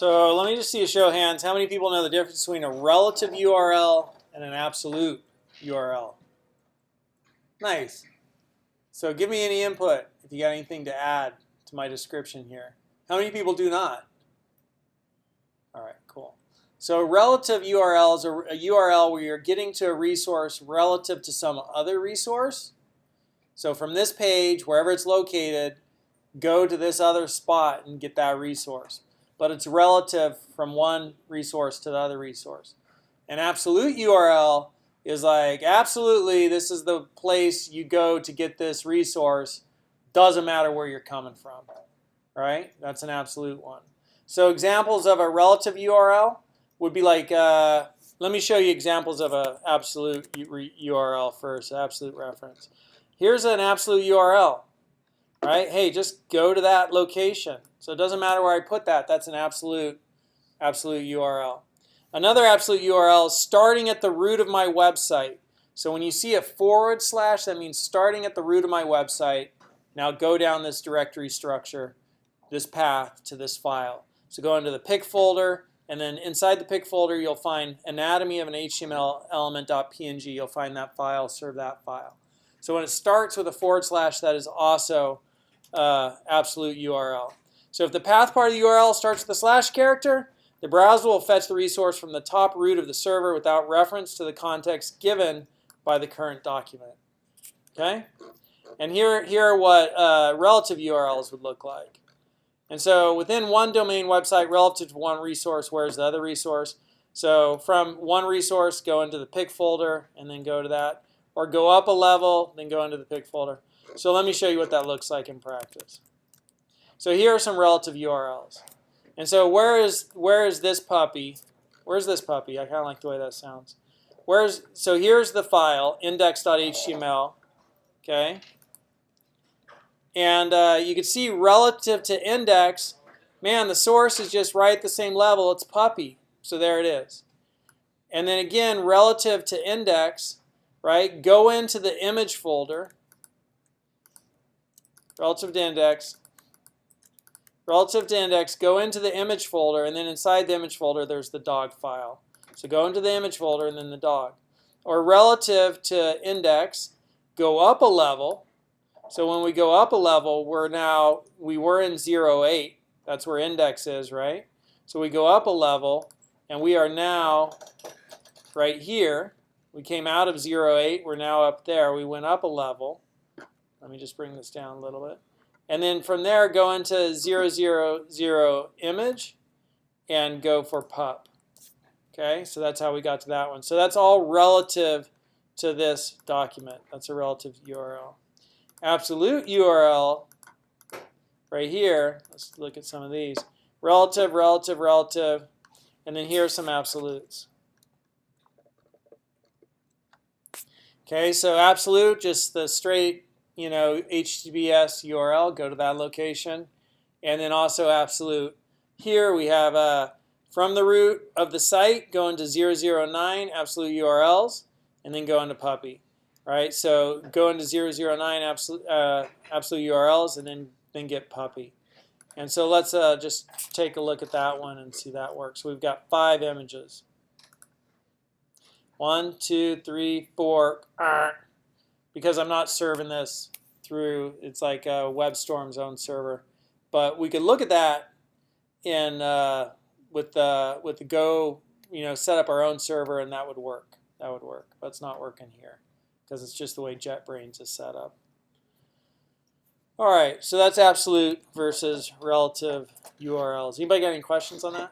So let me just see a show of hands. How many people know the difference between a relative URL and an absolute URL? Nice. So give me any input if you got anything to add to my description here. How many people do not? All right, cool. So relative URL is a URL where you're getting to a resource relative to some other resource. So from this page, wherever it's located, go to this other spot and get that resource. But it's relative from one resource to the other resource. An absolute URL is like, absolutely, this is the place you go to get this resource. Doesn't matter where you're coming from. Right? That's an absolute one. So examples of a relative URL would be like, let me show you examples of an absolute URL first, absolute reference. Here's an absolute URL. Right? Hey, just go to that location. So it doesn't matter where I put that. That's an absolute URL. Another absolute URL is starting at the root of my website. So when you see a /, that means starting at the root of my website. Now go down this directory structure, this path to this file. So go into the pick folder, and then inside the pick folder you'll find anatomy of an HTML element.png. You'll find that file, serve that file. So when it starts with a /, that is also absolute URL. So if the path part of the URL starts with a / character, the browser will fetch the resource from the top root of the server without reference to the context given by the current document. Okay? And here are what relative URLs would look like. And so within one domain website relative to one resource, where's the other resource? So from one resource, go into the pick folder and then go to that. Or go up a level, then go into the pick folder. So let me show you what that looks like in practice. So here are some relative URLs. And so where is this puppy? Where's this puppy? I kind of like the way that sounds. So here's the file, index.html. Okay. And you can see relative to index, man, the source is just right at the same level. It's puppy. So there it is. And then again, relative to index, right? Go into the image folder. Relative to index. Relative to index, go into the image folder, and then inside the image folder, there's the dog file. So go into the image folder and then the dog. Or relative to index, go up a level. So when we go up a level, we were in 0.8. That's where index is, right? So we go up a level, and we are now right here. We came out of 0.8. We're now up there. We went up a level. Let me just bring this down a little bit. And then from there, go into 0.0.0 image and go for pup. Okay, so that's how we got to that one. So that's all relative to this document. That's a relative URL. Absolute URL right here. Let's look at some of these. Relative, relative, relative. And then here are some absolutes. Okay, so absolute, just the straight, HTTPS URL, go to that location. And then also absolute. Here we have from the root of the site, go into 0.0.9 absolute URLs, and then go into puppy. Right? So go into 0.0.9 absolute URLs, and then get puppy. And so let's just take a look at that one and see that works. So we've got 5 images. 1, 2, 3, 4. Because I'm not serving this through, it's like WebStorm's own server. But we could look at that in with the Go, set up our own server, and that would work. That would work. But it's not working here because it's just the way JetBrains is set up. All right, so that's absolute versus relative URLs. Anybody got any questions on that?